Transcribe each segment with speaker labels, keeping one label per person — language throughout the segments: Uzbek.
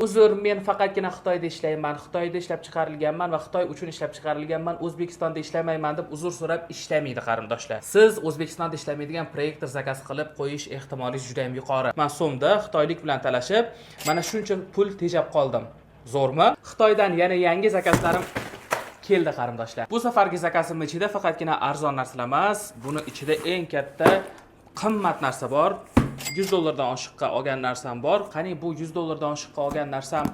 Speaker 1: Uzr, men faqatgina Xitoyda ishlayman, Xitoyda ishlab chiqarilganman va Xitoy uchun ishlab chiqarilganman. O'zbekistonda ishlamayman deb uzr so'rab ishlamaydi qarindoshlar. Siz O'zbekistonda ishlamaydigan proyektor zakaz qilib qo'yish ehtimoli juda ham yuqori. Men so'mda xitoylik bilan talashib, mana shuncha pul tejab qoldim. Zo'rmi? Xitoydan yana yangi zakazlarim keldi qarindoshlar. Bu safargi zakazim ichida faqatgina arzon narsalar emas, buni ichida eng katta qimmat narsa bor. $100 oshiqqa olgan narsam bor. Qani bu $100 oshiqqa olgan narsam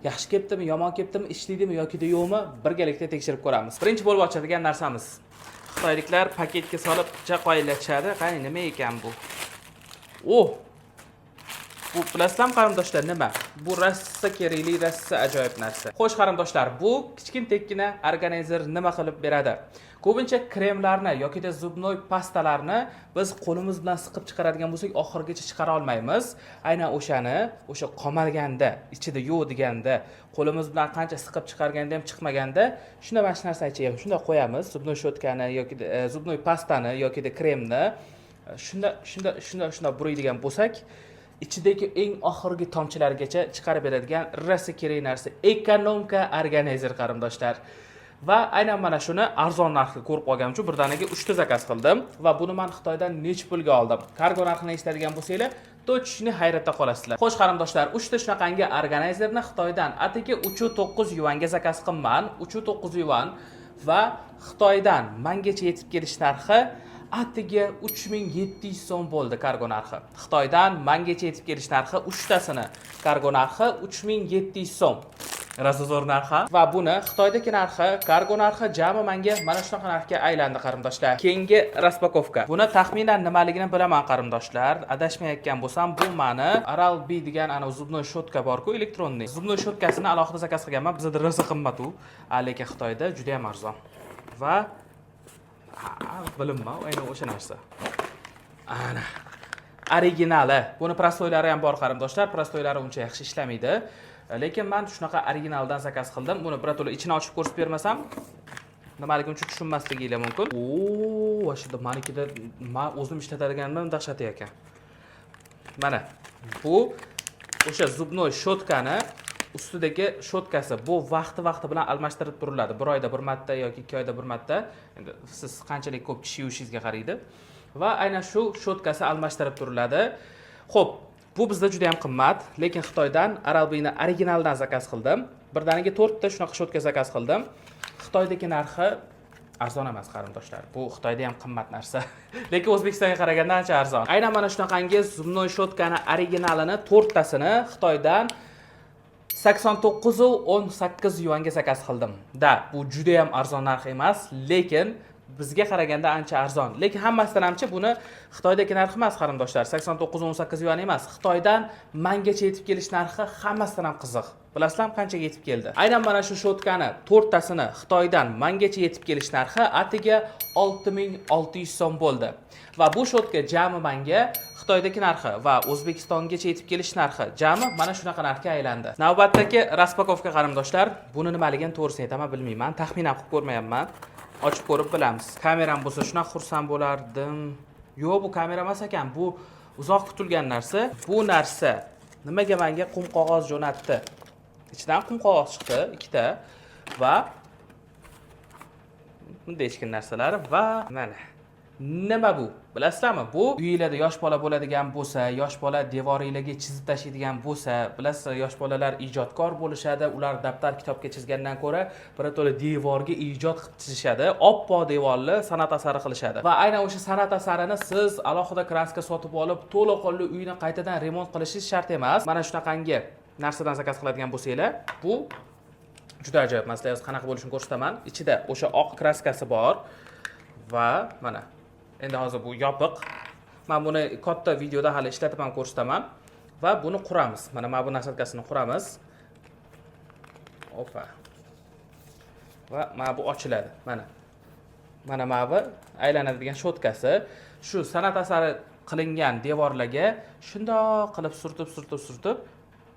Speaker 1: yaxshi ketdimi, yomon ketdimi, ishlaydimi yoki yo'qmi? Birgalikda tekshirib ko'ramiz. Birinchi bo'lib ochadigan narsamiz. Xitoyliklar paketga solib picha qoyillatishadi. Qani nima ekan bu? Bu bilasizmi qarindoshlar nima? Bu rossa kerakli, rossa ajoyib narsa. Xo'sh qarindoshlar, bu kichkintekkina organizer nima qilib beradi? Ko'pincha kremlarni yoki zubnoy pastalarni biz qo'limiz bilan siqib chiqaradigan bo'lsak, oxirigacha chiqara olmaymiz. Aynan o'sha qomalganda, ichida yo'q deganda, qo'limiz bilan qancha siqib chiqarganda ham chiqmaganda, shunda mana shu narsa ichiga shunda qo'yamiz, zubnoy shotkani yoki zubnoy pastani yoki kremni shunda buraydigan bo'lsak, ichidagi eng oxirgi tomchilargacha chiqarib beradigan rosa kerak narsa, ekonomka organizer qarindoshlar. Va aynan mana shuni arzon narxga ko'rib olganim uchun birdaniga 3 ta zakaz qildim va buni men Xitoydan nech pulga oldim. Kargo narxini eshitadigan bo'lsanglar, точно hayratda qolasizlar. Xo'sh qarindoshlar, 3 ta shunaqangi organizerni Xitoydan atigi 309 yuanga zakaz qilman, 309 yuan va Xitoydan mengacha yetib kelish narxi atigi 3700 so'm bo'ldi kargo narxi. Xitoydan mengacha yetib kelish narxi 3 tasini kargo narxi 3700 so'm. Razozor narxi va buni Xitoydagi narxi, kargo narxi jami menga mana shunaqa narxga aylandi qarindoshlar. Keyingi raspakovka. Buni taxminan nimaligini bilaman qarindoshlar. Adashmayotgan bo'lsam, bu meni Oral-B degan ana zubnoy shotka bor-ku, elektronniy. Zubnoy shotkasini alohida zakaz qilganman. Bizda rosa qimmat u, lekin Xitoyda juda ham arzon. Va bilinma, aynan o'sha narsa. Ana originali. Buni prostoylari ham bor qarindoshlar. Prostoylari uncha yaxshi ishlamaydi. Lekin men shunaqa originaldan zakaz qildim. Buni birato'la ichini ochib ko'rsatib bermasam, nimaligini tushunmasligingiz mumkin. Vashida menikida men o'zim ishlatadiganimdan dahshat ekan. Mana bu o'sha zubnoy shotkani ustidagi shotkasi. Bu vaqti bilan almashtirib turiladi. 1 oyda bir marta yoki 2 oyda bir marta. Endi siz qanchalik ko'p tish yuvishingizga qaraydi. Va aynan shu shotkasi almashtirib turiladi. Xo'p, bu bizda juda ham qimmat, lekin Xitoydan Oral-B'ni originaldan zakaz qildim. Birdaniga 4 ta shunaqa shotka zakaz qildim. Xitoydagi narxi arzon emas qarindoshlar. Bu Xitoyda ham qimmat narsa. Lekin O'zbekistonga qaraganda ancha arzon. Aynan mana shunaqangi zubnoy shotkani originalini 4 tasini Xitoydan 89.18 yuanga zakaz qildim. Bu juda ham arzon narx emas, lekin bizga qaraganda ancha arzon. Lekin hammasidan hamcha buni Xitoydagi narxi emas qarindoshlar. 89.18 yuan emas. Xitoydan mengacha yetib kelish narxi hammasidan ham qiziq. Bilasizmi qanchaga yetib keldi? Aynan mana shu shotkani 4 tasini Xitoydan mengacha yetib kelish narxi atiga 6600 so'm bo'ldi. Va bu shotka jami menga Xitoydagi narxi va O'zbekistongacha yetib kelish narxi jami mana shunaqa narxga aylandi. Navbatdagi raspakovka qarindoshlar, buni nimaligini to'g'risini aytaman bilmayman, taxminan qilib ko'rmayapman. Ochib ko'rib bilamiz. Kameram bo'lsa shunaqa xursand bo'lardim. Yo'q, bu kamera emas ekan. Bu uzoq kutilgan narsa. Bu narsa nimaga menga qum qog'oz jo'natdi? Ichidan qum qog'oz chiqdi, 2 ta va bunday echkin narsalar va mana. Nima bu? Bilasizmi? Bu uyingizda yosh bola bo'ladigan bo'lsa, yosh bola devoringizga chizib tashlaydigan bo'lsa, bilasizlar, yosh bolalar ijodkor bo'lishadi. Ular daftar kitobga chizgandan ko'ra birato'la devorga ijod qilib chizishadi. Oppoq devorli san'at asari qilishadi. Va aynan o'sha san'at asarini siz alohida kraska sotib olib, to'liqli uyni qaytadan remont qilishingiz shart emas. Mana shunaqangi narsadan zakaz qiladigan bo'lsanglar, bu juda ajoyib. Masalan, qanaqa bo'lishini ko'rsataman. Ichida o'sha oq kraskasi bor va mana endi hozir bu yopiq. Men buni katta videoda hali ishlatib ham ko'rsataman va buni quramiz. Mana bu narsakasini quramiz. Opa. Va bu ochiladi. Mana bu aylanadigan shotkasi. Shu san'at asari qilingan devorlarga shundoq qilib surtib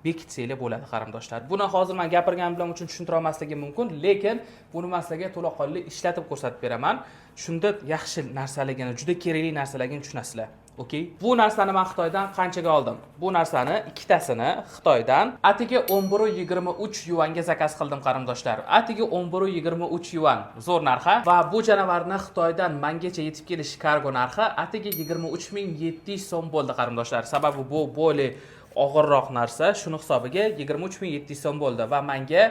Speaker 1: bekitsanglar bo'ladi qarindoshlar. Buni hozir men gapirganim bilan uchun tushuntira olmasligim mumkin, lekin buni men sizlarga to'laqonli ishlatib ko'rsatib beraman. Shunda yaxshi narsaligini, juda kerakli narsaligini tushunasizlar. Okey. Bu narsani men Xitoydan qanchaga oldim? Bu narsani ikkitasini Xitoydan atigi 11.23 yuanga zakaz qildim qarindoshlar. Atigi 11.23 yuan zo'r narxi va bu janavarni Xitoydan mengacha yetib kelish kargo narxi atigi 23.700 so'm bo'ldi qarindoshlar. Sababi bu bo'li og'irroq narsa, shuni hisobiga 23.700 so'm bo'ldi va menga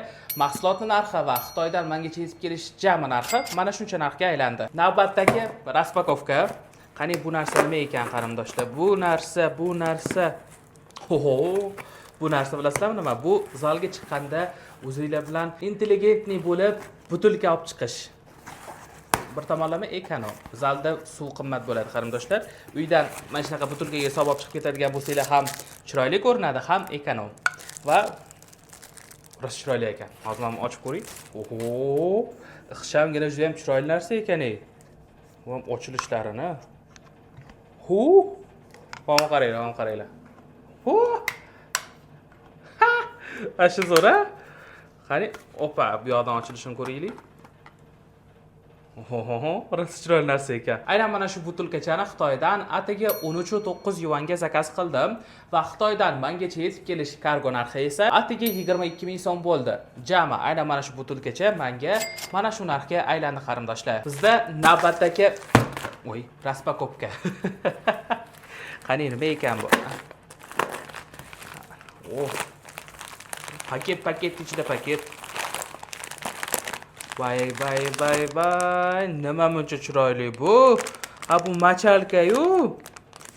Speaker 1: mahsulotning narxi va Xitoydan mengacha yetib kelish jami narxi mana shuncha narxga aylandi. Navbatdagi raspakovka. Qani bu narsa nima ekan qarindoshlar? Bu narsa. Oho, bu narsa bilasizlarmi nima? Bu zalga chiqqanda o'zinglar bilan intelligentni bo'lib butilka olib chiqish. Bir tomonlama ekan u. Zalda suv qimmat bo'ladi qarindoshlar. Uydan mana shunaqa butilkaga hisob olib chiqib ketadigan bo'lsanglar ham chiroyli ko'rinadi, ham ekan u. Va rost chiroyli ekan. Hozir men ochib ko'ring. Oho, ixchamgina juda ham chiroyli narsa ekan-ey. Bu ham ochilishlarini. Hu! Mana qaranglar. Hu! Ha! Ashu zo'ra. Qani, opa, bu yoqdan ochilishini ko'raylik. Oho, rost chiroyli narsa ekan. Aynan mana shu butilkachani Xitoydan atigi 13.9 yuanga zakaz qildim va Xitoydan mengacha yetib kelish kargo narxi esa atigi 22.000 so'm bo'ldi. Jami aynan mana shu butilkacha menga mana shu narxga aylandi qarindoshlar. Bizda navbatdagi raspakovka. Qani nima ekan bu? Paket ichida paket. Vay. Nima buncha chiroyli bu? Bu machalka-yu.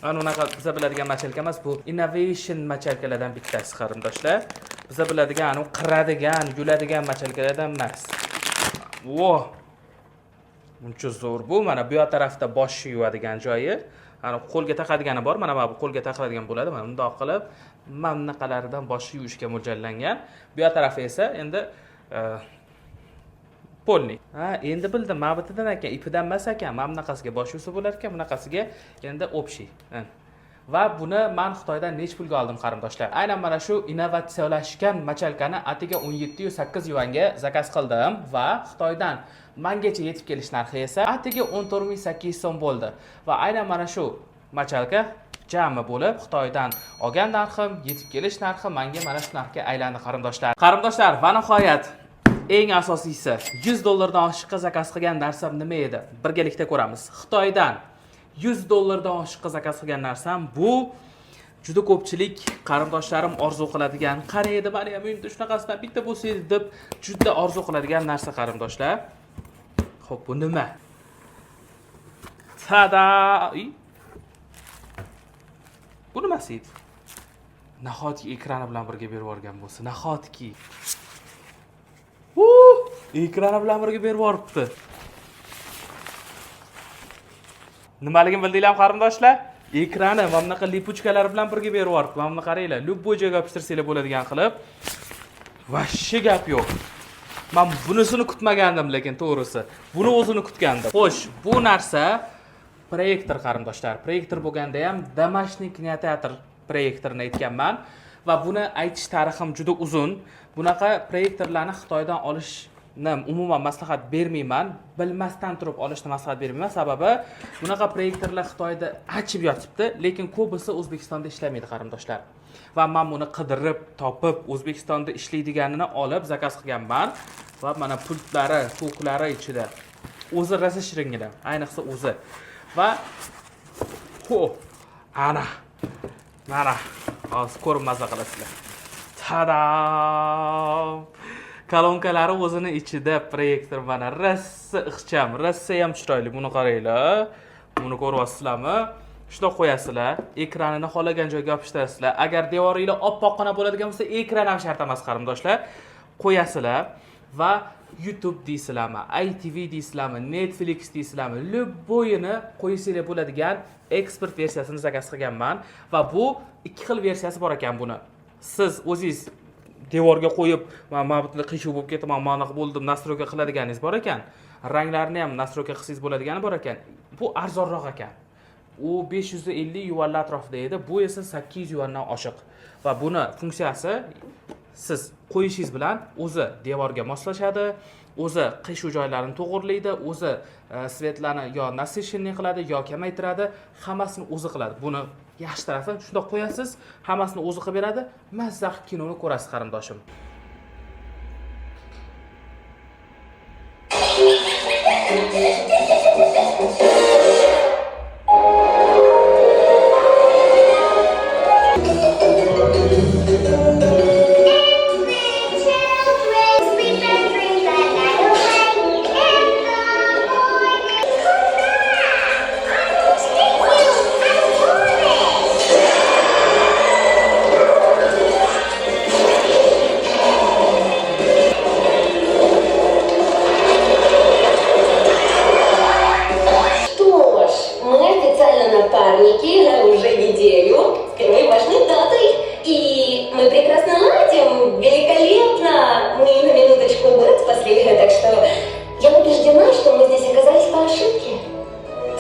Speaker 1: Ana unaqa biz biladigan machalka emas, bu innovation machalkalardan bittasi qarindoshlar. Biz biladigan, anu qiradigan, yuladigan machalkalardan emas. Buncha zo'r bu. Mana bu yoq tarafda bosh yuvadigan joyi. Ana qo'lga taqadigani bor. Mana bu qo'lga taqadigan bo'ladi. Mana bundoq qilib, mana bunaqalaridan bosh yuvishga mo'ljallangan. Bu yoq tarafi esa endi polni. Endi bildim. Mana bu yerdan ekan, ipidan emas ekan. Mana bunaqasiga bosh yuvsa bo'lar ekan, bunaqasiga endi общий. Va buni men Xitoydan nech pulga oldim qarindoshlar? Aynan mana shu innovatsiyalashgan machalkani atiga 1708 yuanga zakaz qildim va Xitoydan mengacha yetib kelish narxi esa atiga 14800 so'm bo'ldi. Va aynan mana shu machalka jami bo'lib Xitoydan olgan narxim, yetib kelish narxi menga mana shu narxga aylandi qarindoshlar. Qarindoshlar, va nihoyat eng asosiysi $100 oshiqqa zakaz qilgan narsam nima edi? Birgalikda ko'ramiz. Xitoydan $100 oshiqqa zakaz qilgan narsam bu juda ko'pchilik qarindoshlarim orzu qiladigan, qaraydi, mana ham endi shunaqasidan bitta bo'lsaydi deb juda orzu qiladigan narsa qarindoshlar. Xo'p, bu nima? Tada! Bu nimasi edi? Nahotki ekrani bilan birga berib yuborgan bo'lsa, nahotki. Ekrani bilan birga berib yuboribdi. Nimaligini bildinglarmi qarindoshlar? Ekrani mana bunaqa lipuchkalar bilan birga berib yuboribdi. Mana buni qaranglar, любой joyga yopishtirsanglar bo'ladigan qilib. Vashshi gap yo'q. Men bunisini kutmagandim, lekin to'g'risi. Buni o'zini kutgandim. Xo'sh, bu narsa proyektor qarindoshlar. Proyektor bo'lganda ham домашний kinoteatr proyektorini aytganman va buni aytish tarixim juda uzun. Bunaqa proyektorlarni Xitoydan olishni umuman maslahat bermayman. Bilmasdan turib olishni maslahat bermayman. Sababi bunaqa proyektorlar Xitoyda achib yotibdi, lekin ko'pisi O'zbekistonda ishlamaydi qarindoshlar. Va men buni qidirib, topib, O'zbekistonda ishlaydiganini olib zakaz qilganman va mana pultlari, to'qlari ichida. O'zi rosa shiringina, ayniqsa o'zi. Va mana hozir ko'rib maza qilasizlar. Tada! Kolonkalari o'zini ichida proyektor mana rosa ixcham, rosa ham chiroyli. Buni qaranglar. Buni ko'ryapsizlarmi? Shunday qo'yasizlar, ekranini xohlagan joyga yopishtirasizlar. Agar devoringlar oppoqqina bo'ladigan bo'lsa, ekran ham shart emas qarindoshlar. Qo'yasizlar va YouTube deysizlarmi, ITV deysizlarmi, Netflix deysizlarmi, любойini qo'yisinglar bo'ladigan eksport versiyasini zakaz qilganman va bu ikki xil versiyasi bor ekan buni. Siz o'zingiz devorga qo'yib, mana bu qiyshuv bo'lib ketdi, mana bo'ldim, nastroyka qiladiganingiz bor ekan. Ranglarni ham nastroyka qilsangiz bo'ladigani bor ekan. Bu arzonroq ekan. U 550 yuanlar atrofida edi, bu esa 800 yuandan oshiq. Va buni funksiyasi siz qo'yishingiz bilan o'zi devorga moslashadi, o'zi qiyshuv joylarini to'g'irlaydi, o'zi svetlarni yo nasishini qiladi, yo kamaytiradi, hammasini o'zi qiladi. Buni yaxshi tarafi shunday qo'yasiz, hammasini o'zi qilib beradi, mazza qilib kinoni ko'rasiz qarindoshim.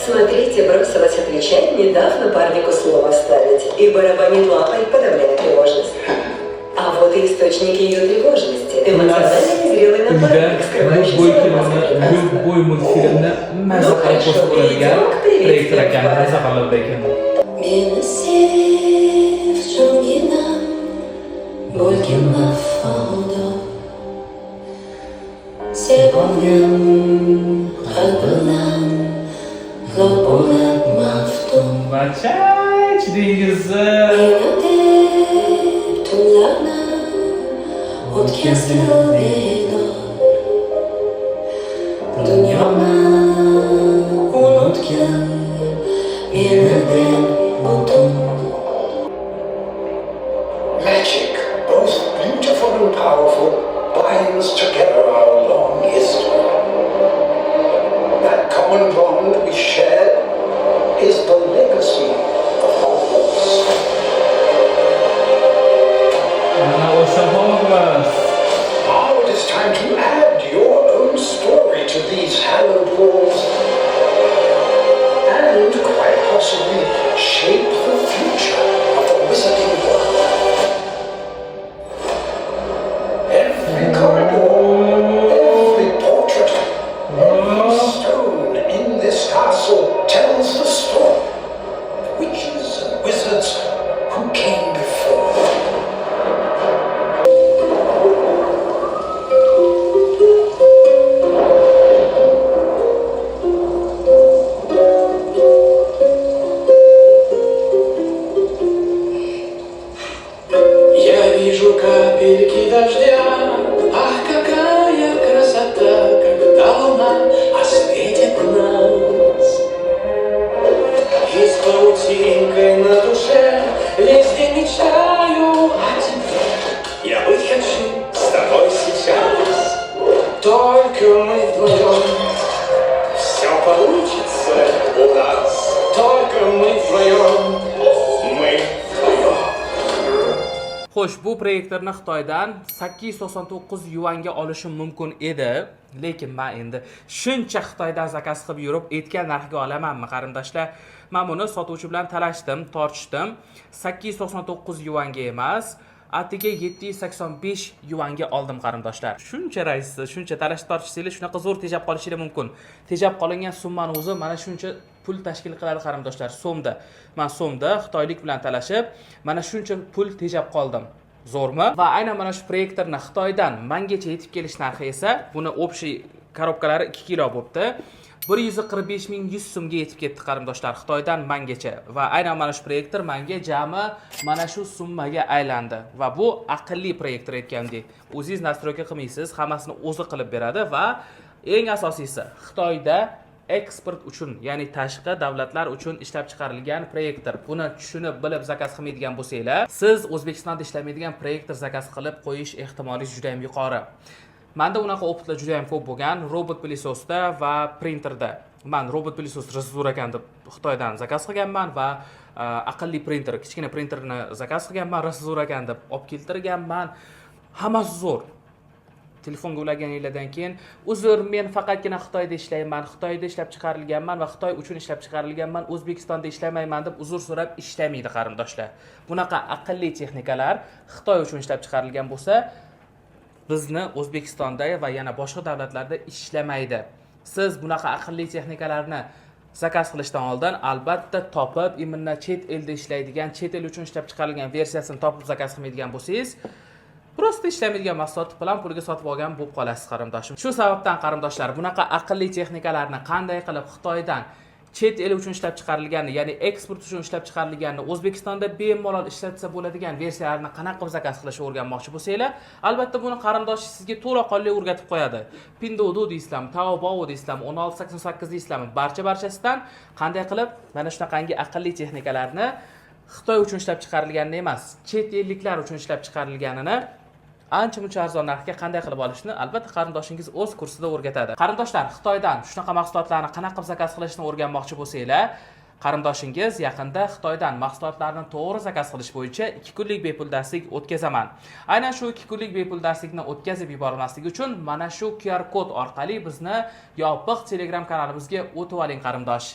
Speaker 2: Смотрите, бросилась отвечать, не дав напарнику слова ставить, и барабанит лапой, подавляя тревожность. А вот и источник ее тревожности. Эмоционально незрелый напарник, скрывающийся в масках.
Speaker 1: Любой мультфильмda mazza qilib qo'shib qo'yadigan proyektor ekan, mazza qilib ekan.
Speaker 2: Meni sev, jongina, bo'lgin vafodor. Sevgan qalbimdan g'o'lab maftun.
Speaker 1: Vachay, chidingizni.
Speaker 2: Meni deb tunlarni o'tkazib bedor. Dunyoni unutgan meni deb butun.
Speaker 3: Magic, both beautiful and powerful, binds together our long history. That common bond we share is the legacy of Hogwarts. Now it is time to add your own story to these hallowed walls and quite possibly shape the future of the wizarding world. Every corridor, every portrait, every stone in this castle tells the story. Witches and wizards who came before.
Speaker 4: Я вижу капельки дождя, ах, какая красота, когда луна осветит нас. И с паутинкой на душе весь день мечтаю о тебе. Я быть хочу с тобой сейчас, только мы вдвоем. Все получится у нас, только мы вдвоем. Мы вдвоем.
Speaker 1: Xo'sh, bu proyektorni Xitoydan 899 yuanga olishim mumkin edi, lekin men endi shuncha Xitoydan zakaz qilib yurib, aytgan narxga olamanmi qarindoshlar? Men buni sotuvchi bilan talashdim, tortishdim. 899 yuanga emas, atiga 785 yuanga oldim qarindoshlar. Shuncha raisni, shuncha talashib tortishsanglar, shunaqa zo'r tejab qolishingiz mumkin. Tejab qolingan summani o'zi mana shuncha pul tashkil qiladi qarindoshlar, so'mda. Men so'mda Xitoylik bilan talashib, mana shuncha pul tejab qoldim. Zo'rmi? Va aynan mana shu proyektorni Xitoydan mengacha yetib kelish narxi esa, buni общий korobkalari 2 kilo bo'libdi. 145.100 so'mga yetib ketdi qarindoshlar, Xitoydan mengacha. Va aynan mana shu proyektor menga jami mana shu summaga aylandi. Va bu aqlli proyektor aytgandek. O'zingiz nastroyka qilmaysiz, hammasini o'zi qilib beradi va eng asosiysi Xitoyda eksport uchun, ya'ni tashqi davlatlar uchun ishlab chiqarilgan proyektor. Buni tushunib, bilib zakaz qilmaydigan bo'lsanglar, siz O'zbekistonda ishlamaydigan proyektor zakaz qilib qo'yish ehtimoli juda ham yuqori. Menda unaqa optlar juda ham ko'p bo'lgan, robot pылесосda va printerda. Men robot pылесос Raszuurakan deb Xitoydan zakaz qilganman va aqlli printer, kichkina printerni zakaz qilganman Raszuurakan deb olib keltirganman. Hammasi zo'r. telefonga ulaganinglardan keyin uzr, men faqatgina Xitoyda ishlayman, Xitoyda ishlab chiqarilganman va Xitoy uchun ishlab chiqarilganman, O'zbekistonda ishlamayman deb uzr so'rab ishlamaydi qarindoshlar. Bunaqa aqlli texnikalar Xitoy uchun ishlab chiqarilgan bo'lsa, bizni O'zbekistonda va yana boshqa davlatlarda ishlamaydi. Siz bunaqa aqlli texnikalarni zakaz qilishdan oldin albatta topib, imminna chet elda ishlaydigan, chet el uchun ishlab chiqarilgan versiyasini topib zakaz qilmaydigan bo'lsangiz, prosta ishlamaydigan mahsulot bilan pulga sotib olgan bo'lib qolasiz qarindoshim. Shu sababdan qarindoshlar, bunaqa aqlli texnikalarni qanday qilib Xitoydan chet el uchun ishlab chiqarilganini, ya'ni eksport uchun ishlab chiqarilganini O'zbekistonda bemalol ishlatsa bo'ladigan versiyalarni qanaqa qilib zakaz qilishni o'rganmoqchi bo'lsanglar, albatta buni qarindosh sizga to'laqonli o'rgatib qo'yadi. Pinduoduo deysizlarmi, Taobao deysizlarmi, 1688 deysizlarmi, barchasidan qanday qilib mana shunaqangi aqlli texnikalarni Xitoy uchun ishlab chiqarilganini emas, chet elliklar uchun ishlab chiqarilganini ancha muncha arzon narxga qanday qilib olishni albatta qarindoshingiz o'z kursida o'rgatadi. Qarindoshlar, Xitoydan shunaqa mahsulotlarni qanaqa qilib zakaz qilishni o'rganmoqchi bo'lsanglar, qarindoshingiz yaqinda Xitoydan mahsulotlarni to'g'ri zakaz qilish bo'yicha 2 kunlik bepul darslik o'tkazaman. Aynan shu 2 kunlik bepul darslikni o'tkazib yubormasligi uchun mana shu QR kod orqali bizni yopiq Telegram kanalimizga o'tib oling qarindosh.